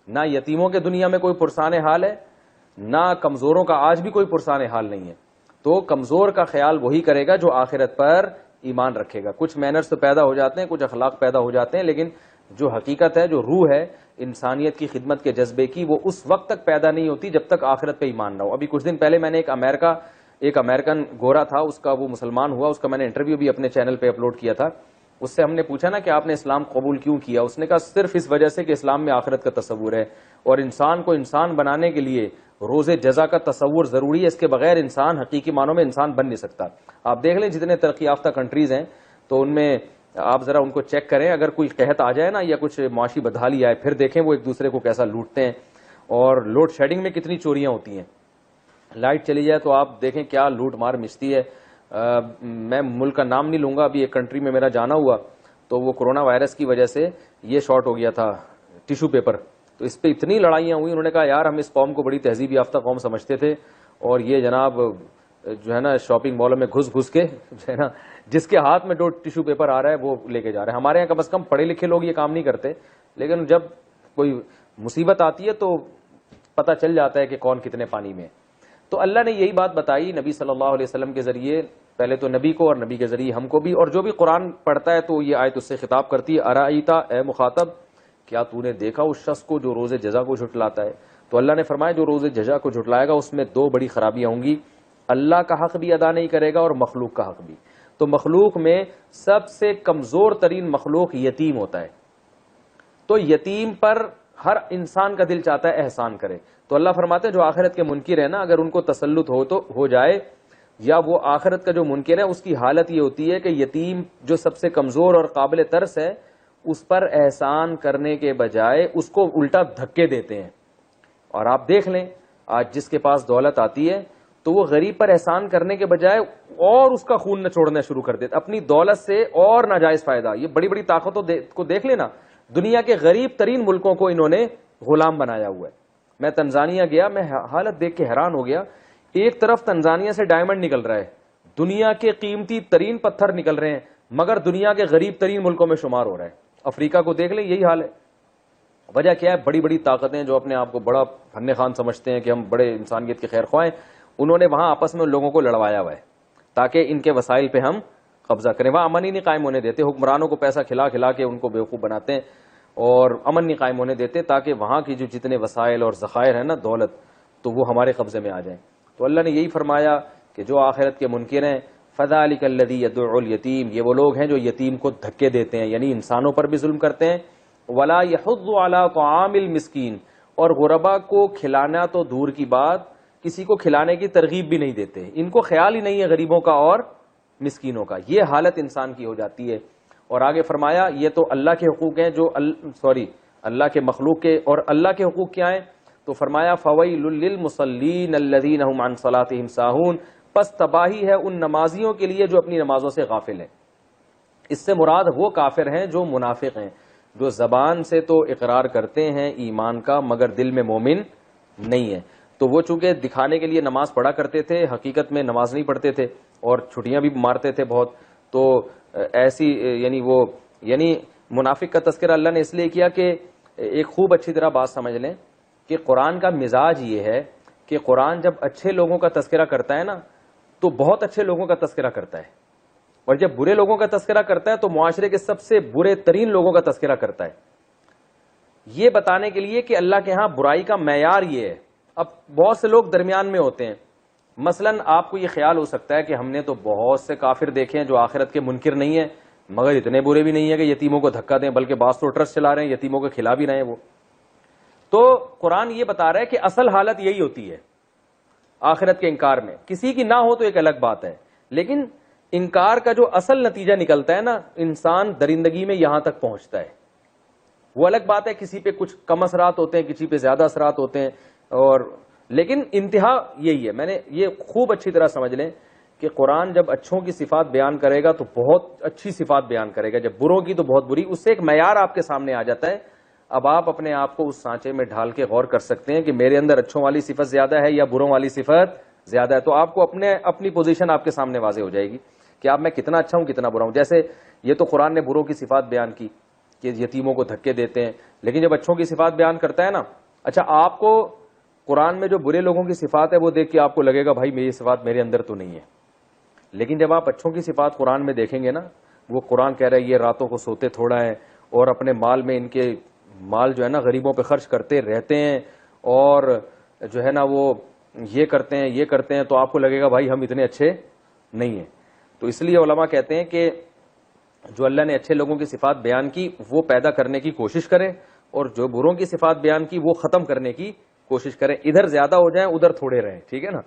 نہ یتیموں کے دنیا میں کوئی پرسان حال ہے, نہ کمزوروں کا آج بھی کوئی پرسان حال نہیں ہے. تو کمزور کا خیال وہی کرے گا جو آخرت پر ایمان رکھے گا. کچھ مینرز تو پیدا ہو جاتے ہیں, کچھ اخلاق پیدا ہو جاتے ہیں, لیکن جو حقیقت ہے, جو روح ہے انسانیت کی خدمت کے جذبے کی, وہ اس وقت تک پیدا نہیں ہوتی جب تک آخرت پہ ایمان نہ ہو. ابھی کچھ دن پہلے میں نے ایک امریکن گورا تھا, اس کا وہ مسلمان ہوا, اس کا میں نے انٹرویو بھی اپنے چینل پہ اپلوڈ کیا تھا. اس سے ہم نے پوچھا نا کہ آپ نے اسلام قبول کیوں کیا, اس نے کہا صرف اس وجہ سے کہ اسلام میں آخرت کا تصور ہے, اور انسان کو انسان بنانے کے لیے روز جزا کا تصور ضروری ہے, اس کے بغیر انسان حقیقی معنوں میں انسان بن نہیں سکتا. آپ دیکھ لیں جتنے ترقی یافتہ کنٹریز ہیں تو ان میں آپ ذرا ان کو چیک کریں, اگر کوئی قحط آ جائے نا یا کچھ معاشی بدحالی آئے, پھر دیکھیں وہ ایک دوسرے کو کیسا لوٹتے ہیں, اور لوڈ شیڈنگ میں کتنی چوریاں ہوتی ہیں. لائٹ چلی جائے تو آپ دیکھیں کیا لوٹ مار مچتی ہے. میں ملک کا نام نہیں لوں گا, ابھی ایک کنٹری میں میرا جانا ہوا تو وہ کورونا وائرس کی وجہ سے یہ شارٹ ہو گیا تھا ٹیشو پیپر, تو اس پہ اتنی لڑائیاں ہوئی. انہوں نے کہا یار ہم اس قوم کو بڑی تہذیب یافتہ قوم سمجھتے تھے, اور یہ جناب جو ہے نا شاپنگ مالوں میں گھس کے جو ہے نا جس کے ہاتھ میں جو ٹیشو پیپر آ رہا ہے وہ لے کے جا رہے ہیں. ہمارے یہاں کم از کم پڑھے لکھے لوگ یہ کام نہیں کرتے, لیکن جب کوئی مصیبت آتی ہے تو پتہ چل جاتا ہے کہ کون کتنے پانی میں. تو اللہ نے یہی بات بتائی نبی صلی اللہ علیہ وسلم کے ذریعے, پہلے تو نبی کو اور نبی کے ذریعے ہم کو بھی, اور جو بھی قرآن پڑھتا ہے تو یہ آیت اس سے خطاب کرتی ہے, ارائیتا اے مخاطب, کیا تو نے دیکھا اس شخص کو جو روز جزا کو جھٹلاتا ہے. تو اللہ نے فرمایا جو روز جزا کو جھٹلائے گا اس میں 2 بڑی خرابیاں ہوں گی, اللہ کا حق بھی ادا نہیں کرے گا اور مخلوق کا حق بھی. تو مخلوق میں سب سے کمزور ترین مخلوق یتیم ہوتا ہے, تو یتیم پر ہر انسان کا دل چاہتا ہے احسان کرے. تو اللہ فرماتے ہیں جو آخرت کے منکر ہے نا, اگر ان کو تسلط ہو تو ہو جائے, یا وہ آخرت کا جو منکر ہے اس کی حالت یہ ہوتی ہے کہ یتیم جو سب سے کمزور اور قابل ترس ہے اس پر احسان کرنے کے بجائے اس کو الٹا دھکے دیتے ہیں. اور آپ دیکھ لیں آج جس کے پاس دولت آتی ہے تو وہ غریب پر احسان کرنے کے بجائے اور اس کا خون نہ چھوڑنا شروع کر دیتے, اپنی دولت سے اور ناجائز فائدہ. یہ بڑی بڑی طاقتوں کو دیکھ لینا, دنیا کے غریب ترین ملکوں کو انہوں نے غلام بنایا ہوا ہے. میں تنزانیہ گیا, میں حالت دیکھ کے حیران ہو گیا. ایک طرف تنزانیہ سے ڈائمنڈ نکل رہا ہے, دنیا کے قیمتی ترین پتھر نکل رہے ہیں, مگر دنیا کے غریب ترین ملکوں میں شمار ہو رہا ہے. افریقہ کو دیکھ لیں, یہی حال ہے. وجہ کیا ہے؟ بڑی بڑی طاقتیں جو اپنے آپ کو بڑا فن خان سمجھتے ہیں کہ ہم بڑے انسانیت کے خیر خواہ ہیں, انہوں نے وہاں آپس میں ان لوگوں کو لڑوایا ہوا ہے تاکہ ان کے وسائل پہ ہم قبضہ کریں. وہاں امن ہی نہیں قائم ہونے دیتے, حکمرانوں کو پیسہ کھلا کے ان کو بیوقوف بناتے ہیں اور امن نہیں قائم ہونے دیتے تاکہ وہاں کی جو جتنے وسائل اور ذخائر ہیں نا دولت, تو وہ ہمارے قبضے میں آ جائیں. تو اللہ نے یہی فرمایا کہ جو آخرت کے منکر ہیں, فذلک الذی یدعو الیتیم, یہ وہ لوگ ہیں جو یتیم کو دھکے دیتے ہیں, یعنی انسانوں پر بھی ظلم کرتے ہیں. ولا یحض علی طعام المسکین, اور غربا کو کھلانا تو دور کی بات, کسی کو کھلانے کی ترغیب بھی نہیں دیتے. ان کو خیال ہی نہیں ہے غریبوں کا اور مسکینوں کا. یہ حالت انسان کی ہو جاتی ہے. اور آگے فرمایا یہ تو اللہ کے حقوق ہیں جو اللہ کے مخلوق کے, اور اللہ کے حقوق کیا ہیں؟ تو فرمایا فویل للمصلین الذین هم عن صلاتهم ساہون, پس تباہی ہے ان نمازیوں کے لیے جو اپنی نمازوں سے غافل ہیں. اس سے مراد وہ کافر ہیں جو منافق ہیں, جو زبان سے تو اقرار کرتے ہیں ایمان کا مگر دل میں مومن نہیں ہے. تو وہ چونکہ دکھانے کے لیے نماز پڑھا کرتے تھے, حقیقت میں نماز نہیں پڑھتے تھے اور چھٹیاں بھی مارتے تھے بہت. تو ایسی یعنی منافق کا تذکرہ اللہ نے اس لیے کیا کہ ایک خوب اچھی طرح بات سمجھ لیں کہ قرآن کا مزاج یہ ہے کہ قرآن جب اچھے لوگوں کا تذکرہ کرتا ہے نا تو بہت اچھے لوگوں کا تذکرہ کرتا ہے, اور جب برے لوگوں کا تذکرہ کرتا ہے تو معاشرے کے سب سے برے ترین لوگوں کا تذکرہ کرتا ہے, یہ بتانے کے لیے کہ اللہ کے ہاں برائی کا معیار یہ ہے. اب بہت سے لوگ درمیان میں ہوتے ہیں. مثلا آپ کو یہ خیال ہو سکتا ہے کہ ہم نے تو بہت سے کافر دیکھے ہیں جو آخرت کے منکر نہیں ہیں مگر اتنے برے بھی نہیں ہیں کہ یتیموں کو دھکا دیں, بلکہ بعض تو ٹرسٹ چلا رہے ہیں, یتیموں کو کھلا بھی رہے ہیں وہ. تو قرآن یہ بتا رہا ہے کہ اصل حالت یہی ہوتی ہے آخرت کے انکار میں. کسی کی نہ ہو تو ایک الگ بات ہے, لیکن انکار کا جو اصل نتیجہ نکلتا ہے نا, انسان درندگی میں یہاں تک پہنچتا ہے. وہ الگ بات ہے کسی پہ کچھ کم اثرات ہوتے ہیں, کسی پہ زیادہ اثرات ہوتے ہیں, اور لیکن انتہا یہی ہے. میں نے یہ خوب اچھی طرح سمجھ لیں کہ قرآن جب اچھوں کی صفات بیان کرے گا تو بہت اچھی صفات بیان کرے گا, جب بروں کی تو بہت بری. اس سے ایک معیار آپ کے سامنے آ جاتا ہے. اب آپ اپنے آپ کو اس سانچے میں ڈھال کے غور کر سکتے ہیں کہ میرے اندر اچھوں والی صفت زیادہ ہے یا بروں والی صفت زیادہ ہے. تو آپ کو اپنی پوزیشن آپ کے سامنے واضح ہو جائے گی کہ آپ میں کتنا اچھا ہوں کتنا برا ہوں. جیسے یہ تو قرآن نے بروں کی صفات بیان کی کہ یتیموں کو دھکے دیتے ہیں, لیکن جب اچھوں کی صفات بیان کرتا ہے نا, اچھا آپ کو قرآن میں جو برے لوگوں کی صفات ہے وہ دیکھ کے آپ کو لگے گا بھائی میری صفات میرے اندر تو نہیں ہے. لیکن جب آپ اچھوں کی صفات قرآن میں دیکھیں گے نا, وہ قرآن کہہ رہا ہے یہ راتوں کو سوتے تھوڑا ہے اور اپنے مال میں ان کے مال جو ہے نا غریبوں پہ خرچ کرتے رہتے ہیں, اور جو ہے نا وہ یہ کرتے ہیں, تو آپ کو لگے گا بھائی ہم اتنے اچھے نہیں ہیں. تو اس لیے علماء کہتے ہیں کہ جو اللہ نے اچھے لوگوں کی صفات بیان کی وہ پیدا کرنے کی کوشش کریں, اور جو بروں کی صفات بیان کی وہ ختم کرنے کی کوشش کریں. ادھر زیادہ ہو جائیں ادھر تھوڑے رہیں, ٹھیک ہے نا.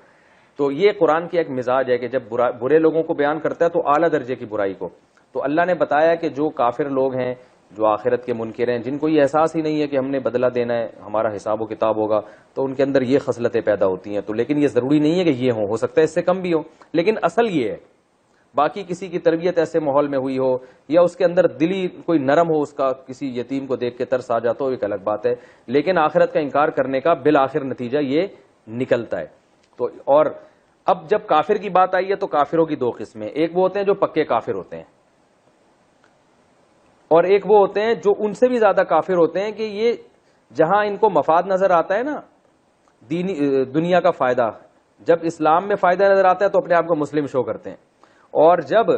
تو یہ قرآن کی ایک مزاج ہے کہ جب برے لوگوں کو بیان کرتا ہے تو اعلیٰ درجے کی برائی کو. تو اللہ نے بتایا کہ جو کافر لوگ ہیں, جو آخرت کے منکر ہیں, جن کو یہ احساس ہی نہیں ہے کہ ہم نے بدلہ دینا ہے, ہمارا حساب و کتاب ہوگا, تو ان کے اندر یہ خصلتیں پیدا ہوتی ہیں. تو لیکن یہ ضروری نہیں ہے کہ یہ ہو سکتا ہے اس سے کم بھی ہو, لیکن اصل یہ ہے. باقی کسی کی تربیت ایسے ماحول میں ہوئی ہو یا اس کے اندر دلی کوئی نرم ہو, اس کا کسی یتیم کو دیکھ کے ترس آ جاتا ہو, ایک الگ بات ہے. لیکن آخرت کا انکار کرنے کا بالآخر نتیجہ یہ نکلتا ہے. تو اور اب جب کافر کی بات آئی ہے تو کافروں کی دو قسمیں, ایک وہ ہوتے ہیں جو پکے کافر ہوتے ہیں, اور ایک وہ ہوتے ہیں جو ان سے بھی زیادہ کافر ہوتے ہیں کہ یہ جہاں ان کو مفاد نظر آتا ہے نا, دنیا کا فائدہ, جب اسلام میں فائدہ نظر آتا ہے تو اپنے آپ کو مسلم شو کرتے ہیں, اور جب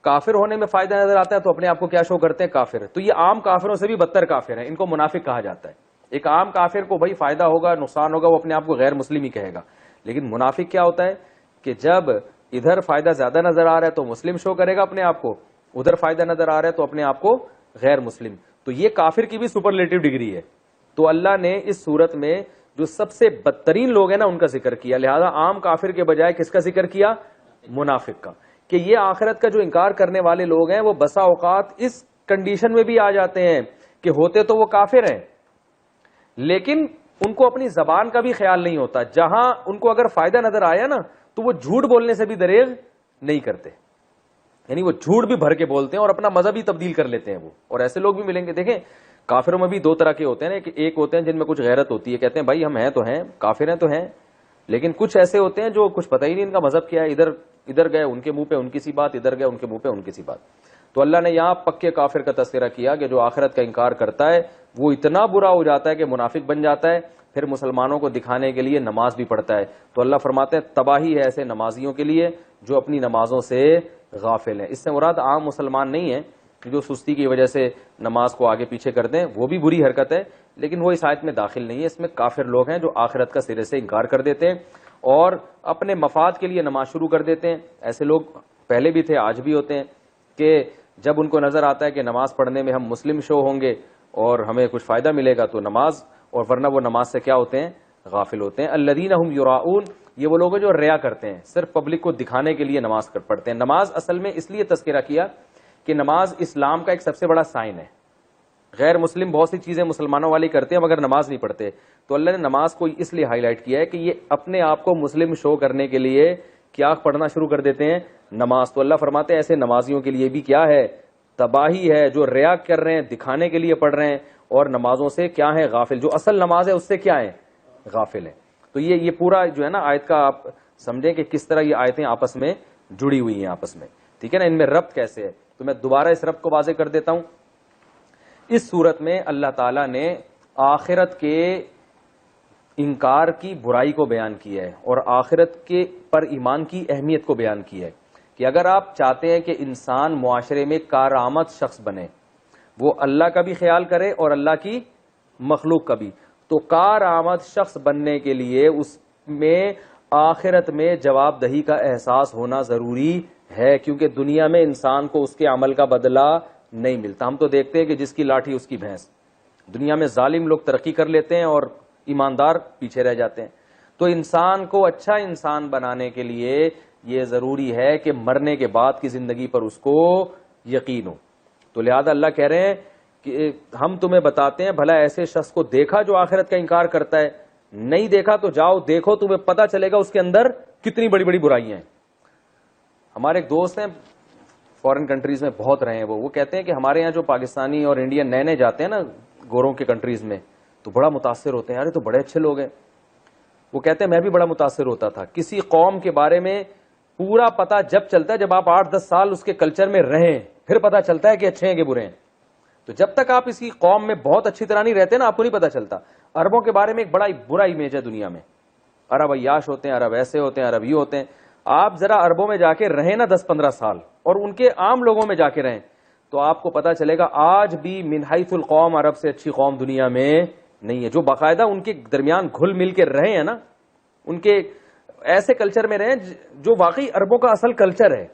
کافر ہونے میں فائدہ نظر آتا ہے تو اپنے آپ کو کیا شو کرتے ہیں, کافر. تو یہ عام کافروں سے بھی بدتر کافر ہیں, ان کو منافق کہا جاتا ہے. ایک عام کافر کو بھائی فائدہ ہوگا نقصان ہوگا وہ اپنے آپ کو غیر مسلم ہی کہے گا, لیکن منافق کیا ہوتا ہے کہ جب ادھر فائدہ زیادہ نظر آ رہا ہے تو مسلم شو کرے گا اپنے آپ کو, ادھر فائدہ نظر آ رہا ہے تو اپنے آپ کو غیر مسلم. تو یہ کافر کی بھی سپرلیٹو ڈگری ہے. تو اللہ نے اس صورت میں جو سب سے بدترین لوگ ہیں نا ان کا ذکر کیا, لہذا عام کافر کے بجائے کس کا ذکر کیا, منافق کا, کہ یہ آخرت کا جو انکار کرنے والے لوگ ہیں وہ بسا اوقات اس کنڈیشن میں بھی آ جاتے ہیں کہ ہوتے تو وہ کافر ہیں لیکن ان کو اپنی زبان کا بھی خیال نہیں ہوتا. جہاں ان کو اگر فائدہ نظر آیا نا تو وہ جھوٹ بولنے سے بھی دریغ نہیں کرتے, یعنی وہ جھوٹ بھی بھر کے بولتے ہیں اور اپنا مذہب ہی تبدیل کر لیتے ہیں وہ. اور ایسے لوگ بھی ملیں گے. دیکھیں کافروں میں بھی دو طرح کے ہوتے ہیں نا, ایک ہوتے ہیں جن میں کچھ غیرت ہوتی ہے, کہتے ہیں بھائی ہم ہیں تو ہیں, کافر ہیں تو ہیں, لیکن کچھ ایسے ہوتے ہیں جو کچھ پتہ ہی نہیں ان کا مذہب کیا ہے, ادھر گئے ان کے منہ پہ ان کی سی بات, ادھر گئے ان کے منہ پہ ان کی سی بات. تو اللہ نے یہاں پکے کافر کا تذکرہ کیا کہ جو آخرت کا انکار کرتا ہے وہ اتنا برا ہو جاتا ہے کہ منافق بن جاتا ہے, پھر مسلمانوں کو دکھانے کے لیے نماز بھی پڑھتا ہے. تو اللہ فرماتے ہیں تباہی ہے ایسے نمازیوں کے لیے جو اپنی نمازوں سے غافل ہیں. اس سے مراد عام مسلمان نہیں ہے جو سستی کی وجہ سے نماز کو آگے پیچھے کر دیں, وہ بھی بری حرکت ہے, لیکن وہ اس آیت میں داخل نہیں ہے. اس میں کافر لوگ ہیں جو آخرت کا سرے سے انکار کر دیتے ہیں اور اپنے مفاد کے لیے نماز شروع کر دیتے ہیں. ایسے لوگ پہلے بھی تھے, آج بھی ہوتے ہیں, کہ جب ان کو نظر آتا ہے کہ نماز پڑھنے میں ہم مسلم شو ہوں گے اور ہمیں کچھ فائدہ ملے گا تو نماز, اور ورنہ وہ نماز سے کیا ہوتے ہیں, غافل ہوتے ہیں. الذین هم یراؤون, یہ وہ لوگ ہیں جو ریا کرتے ہیں, صرف پبلک کو دکھانے کے لیے نماز پڑھتے ہیں. نماز اصل میں اس لیے تذکرہ کیا کہ نماز اسلام کا ایک سب سے بڑا سائن ہے. غیر مسلم بہت سی چیزیں مسلمانوں والی کرتے ہیں مگر نماز نہیں پڑھتے, تو اللہ نے نماز کو اس لیے ہائی لائٹ کیا ہے کہ یہ اپنے آپ کو مسلم شو کرنے کے لیے کیا پڑھنا شروع کر دیتے ہیں, نماز. تو اللہ فرماتے ہیں ایسے نمازیوں کے لیے بھی کیا ہے, تباہی ہے, جو ریا کر رہے ہیں, دکھانے کے لیے پڑھ رہے ہیں اور نمازوں سے کیا ہے, غافل. جو اصل نماز ہے اس سے کیا ہے, غافل ہے. تو یہ پورا جو ہے نا آیت کا آپ سمجھیں کہ کس طرح یہ آیتیں آپس میں جڑی ہوئی ہیں آپس میں, ٹھیک ہے نا, ان میں ربط کیسے ہے. تو میں دوبارہ اس ربط کو واضح کر دیتا ہوں. اس صورت میں اللہ تعالیٰ نے آخرت کے انکار کی برائی کو بیان کیا ہے اور آخرت کے پر ایمان کی اہمیت کو بیان کیا ہے کہ اگر آپ چاہتے ہیں کہ انسان معاشرے میں کارآمد شخص بنے, وہ اللہ کا بھی خیال کرے اور اللہ کی مخلوق کا بھی, تو کارآمد شخص بننے کے لیے اس میں آخرت میں جواب دہی کا احساس ہونا ضروری ہے, کیونکہ دنیا میں انسان کو اس کے عمل کا بدلہ نہیں ملتا. ہم تو دیکھتے ہیں کہ جس کی لاٹھی اس کی بھینس. دنیا میں ظالم لوگ ترقی کر لیتے ہیں اور ایماندار پیچھے رہ جاتے ہیں. تو انسان کو اچھا انسان بنانے کے لیے یہ ضروری ہے کہ مرنے کے بعد کی زندگی پر اس کو یقین ہو. تو لہذا اللہ کہہ رہے ہیں کہ ہم تمہیں بتاتے ہیں بھلا ایسے شخص کو دیکھا جو آخرت کا انکار کرتا ہے, نہیں دیکھا تو جاؤ دیکھو, تمہیں پتا چلے گا اس کے اندر کتنی بڑی بڑی برائیاں ہیں. ہمارے ایک دوست ہیں فورن کنٹریز میں بہت رہے ہیں, وہ کہتے ہیں کہ ہمارے یہاں جو پاکستانی اور انڈین نئے نئے جاتے ہیں نا گوروں کے کنٹریز میں, تو بڑا متاثر ہوتے ہیں, یار یہ تو بڑے اچھے لوگ ہیں. وہ کہتے ہیں میں بھی بڑا متاثر ہوتا تھا. کسی قوم کے بارے میں پورا پتا جب چلتا ہے جب آپ 8-10 سال اس کے کلچر میں رہیں, پھر پتا چلتا ہے کہ اچھے ہیں کہ برے ہیں. تو جب تک آپ اسی قوم میں بہت اچھی طرح نہیں رہتے نا, آپ کو نہیں پتا چلتا. عربوں کے بارے میں ایک بڑا برا امیج ہے دنیا میں, عرب عیاش ہوتے ہیں, عرب ایسے ہوتے ہیں, عرب یہ ہوتے ہیں. آپ ذرا عربوں میں جا کے رہیں نا 10-15 سال اور ان کے عام لوگوں میں جا کے رہیں, تو آپ کو پتا چلے گا آج بھی من حیث القوم عرب سے اچھی قوم دنیا میں نہیں ہے. جو باقاعدہ ان کے درمیان گھل مل کے رہے ہیں نا, ان کے ایسے کلچر میں رہیں جو واقعی عربوں کا اصل کلچر ہے,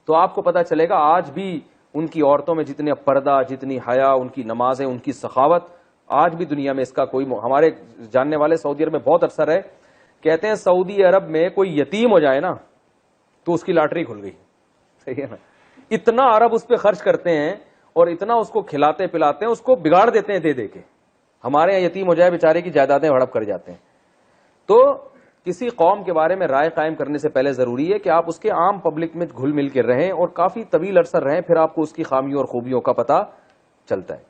تو آپ کو پتا چلے گا آج بھی ان کی عورتوں میں جتنے پردہ, جتنی حیا, ان کی نمازیں, ان کی سخاوت, آج بھی دنیا میں اس کا کوئی. ہمارے جاننے والے سعودی عرب میں بہت عرصہ رہے, کہتے ہیں سعودی عرب میں کوئی یتیم ہو جائے نا تو اس کی لاٹری کھل گئی. صحیح ہے نا, اتنا عرب اس پہ خرچ کرتے ہیں اور اتنا اس کو کھلاتے پلاتے ہیں, اس کو بگاڑ دیتے ہیں دے دے کے. ہمارے یہاں یتیم ہو جائے بیچارے کی جائیدادیں ہڑپ کر جاتے ہیں. تو کسی قوم کے بارے میں رائے قائم کرنے سے پہلے ضروری ہے کہ آپ اس کے عام پبلک میں گھل مل کے رہیں اور کافی طویل عرصہ رہیں, پھر آپ کو اس کی خامیوں اور خوبیوں کا پتہ چلتا ہے.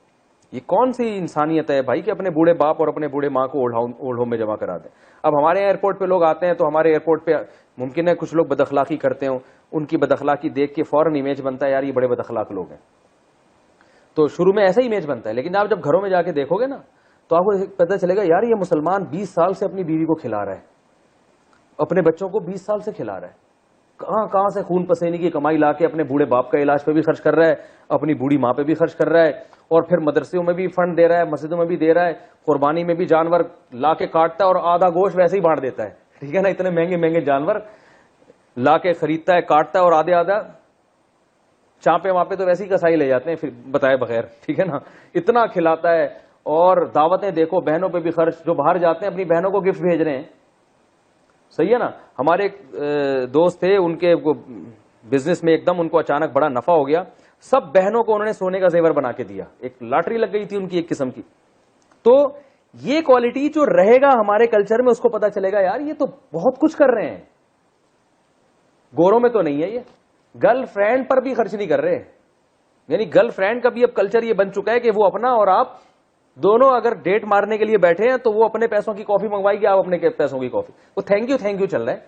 یہ کون سی انسانیت ہے بھائی کہ اپنے بوڑھے باپ اور اپنے بوڑھے ماں کو اولڈ ہوم میں جمع کرا دیں. اب ہمارے یہاں ایئرپورٹ پہ لوگ آتے ہیں تو ہمارے ایئرپورٹ پہ ممکن ہے کچھ لوگ بد اخلاقی کرتے ہوں, ان کی بد اخلاقی دیکھ کے فوراً امیج بنتا ہے یار یہ بڑے بد اخلاق لوگ ہیں. تو شروع میں ایسا ہی امیج بنتا ہے, لیکن آپ جب گھروں میں جا کے دیکھو گے نا تو آپ کو پتہ چلے گا یار یہ مسلمان 20 سال سے اپنی بیوی کو کھلا رہا ہے, اپنے بچوں کو 20 سال سے کھلا رہا ہے, کہاں سے خون پسینے کی کمائی لا کے اپنے بوڑھے باپ کا علاج پہ بھی خرچ کر رہا ہے, اپنی بوڑھی ماں پہ بھی خرچ کر رہا ہے, اور پھر مدرسوں میں بھی فنڈ دے رہا ہے, مسجدوں میں بھی دے رہا ہے, قربانی میں بھی جانور لا کے کاٹتا ہے اور آدھا گوشت ویسے ہی بانٹ دیتا ہے. ٹھیک ہے نا, اتنے مہنگے مہنگے جانور لا کے خریدتا ہے, کاٹتا ہے اور آدھا چانپے وہاں تو ویسے ہی کسائی لے جاتے ہیں پھر بتائے بغیر. ٹھیک ہے نا, اتنا کھلاتا ہے. اور دعوتیں دیکھو, بہنوں پہ بھی خرچ, جو باہر جاتے ہیں اپنی بہنوں کو گفٹ بھیج رہے ہیں. صحیح ہے نا. ہمارے ایک دوست تھے, ان کے بزنس میں ایک دم ان کو اچانک بڑا نفع ہو گیا, سب بہنوں کو انہوں نے سونے کا زیور بنا کے دیا, ایک لاٹری لگ گئی تھی ان کی ایک قسم کی. تو یہ کوالٹی جو رہے گا ہمارے کلچر میں, اس کو پتا چلے گا یار یہ تو بہت کچھ کر رہے ہیں. گوروں میں تو نہیں ہے یہ, گرل فرینڈ پر بھی خرچ نہیں کر رہے. یعنی گرل فرینڈ کا بھی اب کلچر یہ بن چکا ہے کہ وہ اپنا اور آپ دونوں اگر ڈیٹ مارنے کے لیے بیٹھے ہیں تو وہ اپنے پیسوں کی کافی منگوائے گی, آپ اپنے پیسوں کی کافی. وہ تھینک یو چل رہا ہے.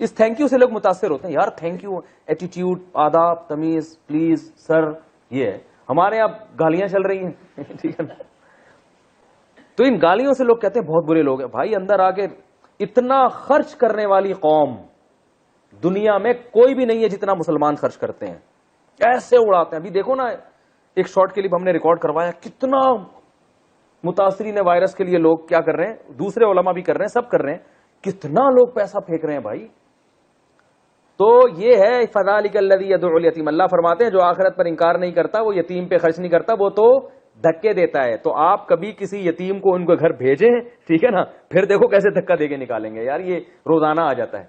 اس تھینک یو سے لوگ متاثر ہوتے ہیں, یار تھینک یو, ایٹیٹیوڈ, آداب, تمیز, پلیز, سر, یہ ہے. ہمارے یہاں گالیاں چل رہی ہیں. ٹھیک ہے نا. تو ان گالیوں سے لوگ کہتے ہیں بہت برے لوگ ہیں. بھائی اندر آ کے اتنا خرچ کرنے والی قوم دنیا میں کوئی بھی نہیں ہے جتنا مسلمان خرچ کرتے ہیں, ایسے اڑاتے ہیں. ابھی دیکھو نا, ایک شارٹ کلپ ہم نے ریکارڈ کروایا, کتنا متاثرین وائرس کے لیے لوگ کیا کر رہے ہیں, دوسرے علماء بھی کر رہے ہیں, سب کر رہے ہیں, کتنا لوگ پیسہ پھینک رہے ہیں بھائی. تو یہ ہے فذالک الذی یدعو الیتیم. اللہ فرماتے ہیں جو آخرت پر انکار نہیں کرتا وہ یتیم پہ خرچ نہیں کرتا, وہ تو دھکے دیتا ہے. تو آپ کبھی کسی یتیم کو ان کے گھر بھیجیں, ٹھیک ہے نا, پھر دیکھو کیسے دھکا دے کے نکالیں گے. یار یہ روزانہ آ جاتا ہے.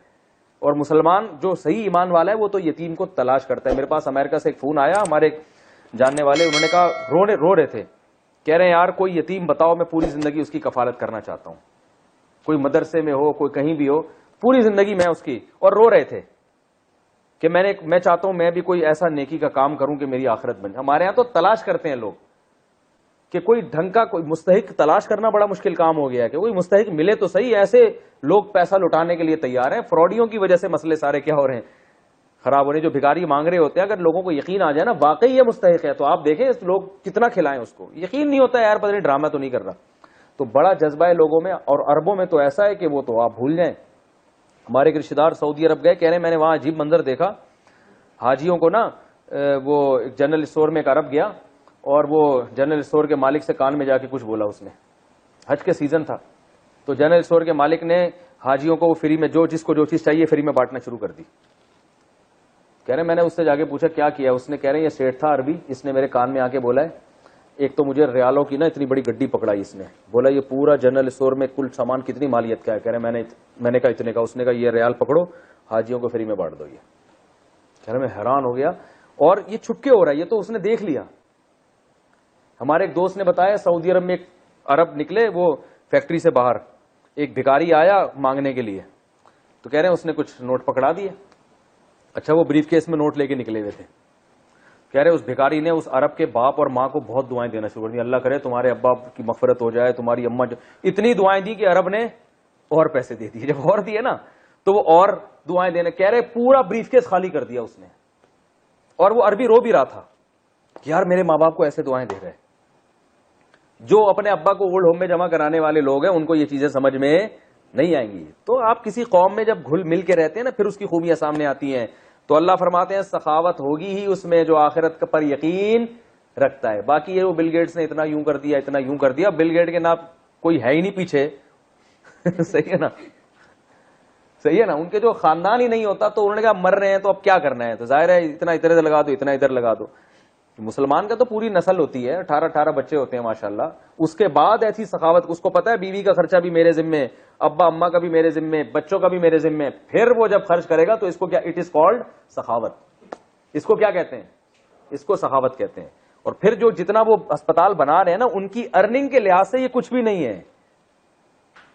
اور مسلمان جو صحیح ایمان والا ہے وہ تو یتیم کو تلاش کرتا ہے. میرے پاس امریکہ سے ایک فون آیا, ہمارے ایک جاننے والے, انہوں نے کہا رو رہے تھے, کہہ رہے ہیں یار کوئی یتیم بتاؤ, میں پوری زندگی اس کی کفالت کرنا چاہتا ہوں, کوئی مدرسے میں ہو, کوئی کہیں بھی ہو, پوری زندگی میں اس کی. اور رو رہے تھے کہ میں چاہتا ہوں میں بھی کوئی ایسا نیکی کا کام کروں کہ میری آخرت بن جائے. ہمارے ہاں تو تلاش کرتے ہیں لوگ کہ کوئی ڈھنگ کا کوئی مستحق تلاش کرنا بڑا مشکل کام ہو گیا ہے کہ کوئی مستحق ملے تو صحیح. ایسے لوگ پیسہ لٹانے کے لیے تیار ہیں. فراڈیوں کی وجہ سے مسئلے سارے کیا ہو رہے ہیں, خراب ہو رہے ہیں. جو بھکاری مانگ رہے ہوتے ہیں, اگر لوگوں کو یقین آ جائے نا واقعی یہ مستحق ہے, تو آپ دیکھیں لوگ کتنا کھلائیں اس کو. یقین نہیں ہوتا ہے یار پتہ نہیں ڈرامہ تو نہیں کر رہا. تو بڑا جذبہ ہے لوگوں میں, اور عربوں میں تو ایسا ہے کہ وہ تو آپ بھول جائیں. ہمارے ایک رشتے دار سعودی عرب گئے, کہہ رہے ہیں میں نے وہاں عجیب منظر دیکھا. حاجیوں کو نا وہ جنرل اسٹور میں ایک عرب گیا, اور وہ جنرل اسٹور کے مالک سے کان میں جا کے کچھ بولا. اس نے حج کے سیزن تھا, تو جنرل اسٹور کے مالک نے حاجیوں کو فری میں جس کو جو چیز چاہیے فری میں بانٹنا شروع کر دی. کہہ رہے ہیں میں نے اس سے جا کے پوچھا کیا کیا. اس نے کہہ رہے ہیں یہ سیٹ تھا عربی, اس نے میرے کان میں آ کے بولا ہے, ایک تو مجھے ریالوں کی نا اتنی بڑی گڈی پکڑائی. اس نے بولا یہ پورا جنرل اسٹور میں کل سامان کتنی مالیت کا ہے. کہہ رہے میں نے کہا اتنے کا. اس نے کہا یہ ریال پکڑو, حاجیوں کو فری میں بانٹ دو. یہ کہہ رہے میں حیران ہو گیا, اور یہ چھپکے ہو رہا ہے, یہ تو اس نے دیکھ لیا. ہمارے ایک دوست نے بتایا سعودی عرب میں ایک عرب نکلے, وہ فیکٹری سے باہر, ایک بھکاری آیا مانگنے کے لیے, تو کہہ رہے ہیں اس نے کچھ نوٹ پکڑا دیے. اچھا وہ بریف کیس میں نوٹ لے کے نکلے ہوئے تھے. کہہ رہے اس بھکاری نے اس عرب کے باپ اور ماں کو بہت دعائیں دینا شروع کر دی, اللہ کرے تمہارے ابا کی مغفرت ہو جائے, تمہاری اماں اتنی دعائیں دی کہ عرب نے اور پیسے دے دیے. جب اور دیے نا تو وہ اور دعائیں دینے. کہہ رہے پورا بریف کیس خالی کر دیا اس نے, اور وہ عربی رو بھی رہا تھا کہ یار میرے ماں باپ کو ایسے دعائیں دے رہے. جو اپنے ابا کو اولڈ ہوم میں جمع کرانے والے لوگ ہیں ان کو یہ چیزیں سمجھ میں نہیں آئیں گی. تو آپ کسی قوم میں جب گھل مل کے رہتے ہیں نا, پھر اس کی خوبیاں سامنے آتی ہیں. تو اللہ فرماتے ہیں سخاوت ہوگی ہی اس میں جو آخرت پر یقین رکھتا ہے. باقی یہ وہ بل گیٹس نے اتنا یوں کر دیا, اتنا یوں کر دیا. بل گیٹ کے نام کوئی ہے ہی نہیں پیچھے. صحیح ہے نا, صحیح ہے نا. ان کے جو خاندان ہی نہیں ہوتا تو انہوں نے کہا مر رہے ہیں تو اب کیا کرنا ہے, تو ظاہر ہے اتنا ادھر لگا دو, اتنا ادھر لگا دو. مسلمان کا تو پوری نسل ہوتی ہے, 18 بچے ہوتے ہیں ماشاءاللہ. اس کے بعد ایسی سخاوت, اس کو پتا ہے بیوی کا خرچہ بھی میرے ذمے, ابا اما کا بھی میرے ذمے, بچوں کا بھی میرے ذمے. پھر وہ جب خرچ کرے گا تو اس کو کیا, اٹ از کالڈ سخاوت. اس کو کیا کہتے ہیں, اس کو سخاوت کہتے ہیں. اور پھر جو جتنا وہ اسپتال بنا رہے ہیں نا, ان کی ارننگ کے لحاظ سے یہ کچھ بھی نہیں ہے.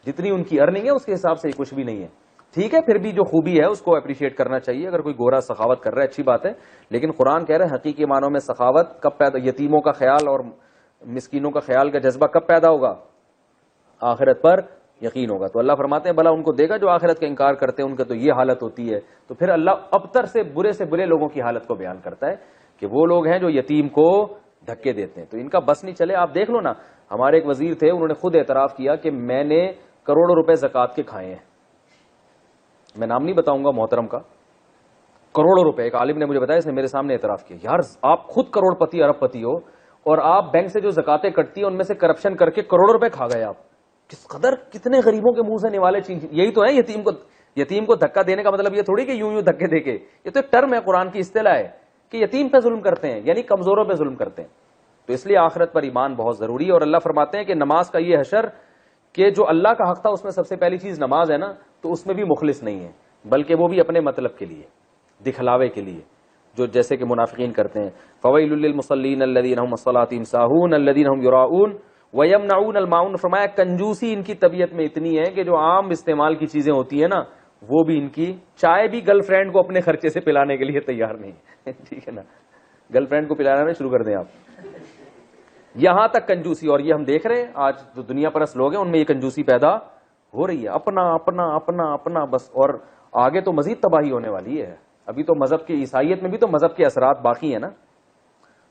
جتنی ان کی ارننگ ہے اس کے حساب سے یہ کچھ بھی نہیں ہے. ٹھیک ہے, پھر بھی جو خوبی ہے اس کو اپریشیٹ کرنا چاہیے. اگر کوئی گورا سخاوت کر رہا ہے اچھی بات ہے, لیکن قرآن کہہ رہے ہیں حقیقی معنوں میں سخاوت کب پیدا, یتیموں کا خیال اور مسکینوں کا خیال کا جذبہ کب پیدا ہوگا, آخرت پر یقین ہوگا. تو اللہ فرماتے ہیں بلا ان کو دے گا جو آخرت کا انکار کرتے ہیں, ان کا تو یہ حالت ہوتی ہے. تو پھر اللہ ابتر سے برے لوگوں کی حالت کو بیان کرتا ہے کہ وہ لوگ ہیں جو یتیم کو دھکے دیتے ہیں. تو ان کا بس نہیں چلے. آپ دیکھ لو نا, ہمارے ایک وزیر تھے, انہوں نے خود اعتراف کیا کہ میں نے کروڑوں روپے زکوٰۃ کے کھائے ہیں. میں نام نہیں بتاؤں گا محترم کا, کروڑوں روپے. ایک عالم نے مجھے بتایا, اس نے میرے سامنے اعتراف کیا, یار آپ خود کروڑ پتی ارب پتی ہو, اور آپ بینک سے جو زکاتیں کٹتی ہیں ان میں سے کرپشن کر کے کروڑوں روپے کھا گئے. آپ کس قدر, کتنے غریبوں کے منہ سے نوالے چین. یہی تو ہے یتیم کو دھکا دینے کا مطلب یہ تھوڑی کہ یوں دھکے دے کے, یہ تو ایک ٹرم ہے, قرآن کی اصطلاح ہے کہ یتیم پہ ظلم کرتے ہیں, یعنی کمزوروں پہ ظلم کرتے ہیں. تو اس لیے آخرت پر ایمان بہت ضروری ہے. اور اللہ فرماتے ہیں کہ نماز کا یہ حشر کہ جو اللہ کا حق تھا اس میں سب سے پہلی چیز نماز ہے نا, تو اس میں بھی مخلص نہیں ہے, بلکہ وہ بھی اپنے مطلب کے لیے, دکھلاوے کے لیے, جو جیسے کہ منافقین کرتے ہیں. فویل للمصلین الذین هم الصلاۃ ساہون الذین هم یراؤون ویمنعون الماعون. فرمایا کنجوسی ان کی طبیعت میں اتنی ہے کہ جو عام استعمال کی چیزیں ہوتی ہیں نا, وہ بھی ان کی, چائے بھی گرل فرینڈ کو اپنے خرچے سے پلانے کے لیے تیار نہیں. ٹھیک ہے نا, گرل فرینڈ کو پلانا شروع کر دیں آپ, یہاں تک کنجوسی. اور یہ ہم دیکھ رہے ہیں آج جو دنیا پرست لوگ ہیں ان میں یہ کنجوسی پیدا ہو رہی ہے, اپنا اپنا اپنا اپنا بس. اور آگے تو مزید تباہی ہونے والی ہے. ابھی تو مذہب کی, عیسائیت میں بھی تو مذہب کے اثرات باقی ہیں نا,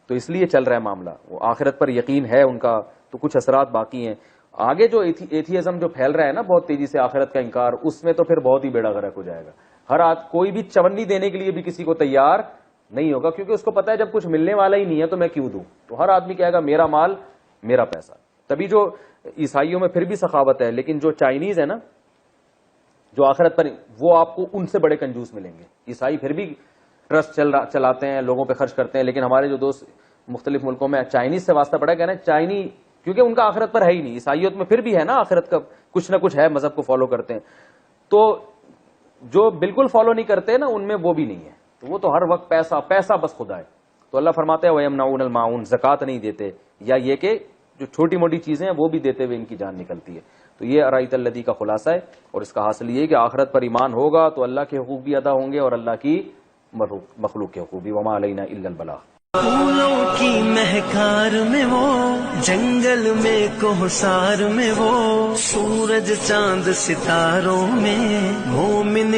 تو اس لیے چل رہا ہے معاملہ. وہ آخرت پر یقین ہے ان کا, تو کچھ اثرات باقی ہیں. آگے جو ایتھیزم جو پھیل رہا ہے نا بہت تیزی سے, آخرت کا انکار, اس میں تو پھر بہت ہی بیڑا غرق ہو جائے گا. ہر کوئی بھی چونی دینے کے لیے بھی کسی کو تیار نہیں ہوگا, کیونکہ اس کو پتا ہے جب کچھ ملنے والا ہی نہیں ہے تو میں کیوں دوں. تو ہر آدمی کہے گا میرا مال میرا پیسہ. تبھی جو عیسائیوں میں پھر بھی سخاوت ہے, لیکن جو چائنیز ہے نا جو آخرت پر, وہ آپ کو ان سے بڑے کنجوس ملیں گے. عیسائی پھر بھی ٹرسٹ چلاتے ہیں, لوگوں پہ خرچ کرتے ہیں, لیکن ہمارے جو دوست مختلف ملکوں میں چائنیز سے واسطہ پڑا، کہنا چائنی، کیونکہ ان کا آخرت پر ہے ہی نہیں. عیسائیت میں پھر بھی ہے نا آخرت کا کچھ نہ کچھ ہے، مذہب کو فالو کرتے ہیں. تو جو بالکل فالو نہیں کرتے نا ان میں وہ بھی نہیں ہے، تو وہ تو ہر وقت پیسہ پیسہ بس خدا ہے. تو اللہ فرماتے ہیں وَيَمْنَعُونَ الْمَاعُونَ، زکوٰۃ نہیں دیتے، یا یہ کہ جو چھوٹی موٹی چیزیں ہیں وہ بھی دیتے ہوئے ان کی جان نکلتی ہے. تو یہ ارائیت الذی کا خلاصہ ہے، اور اس کا حاصل یہ کہ آخرت پر ایمان ہوگا تو اللہ کے حقوق بھی ادا ہوں گے اور اللہ کی مخلوق کے حقوق بھی. وما علینا الا البلاغ. پھولوں کی مہکار میں وہ، جنگل میں کوہسار میں وہ، سورج چاند ستاروں میں مومن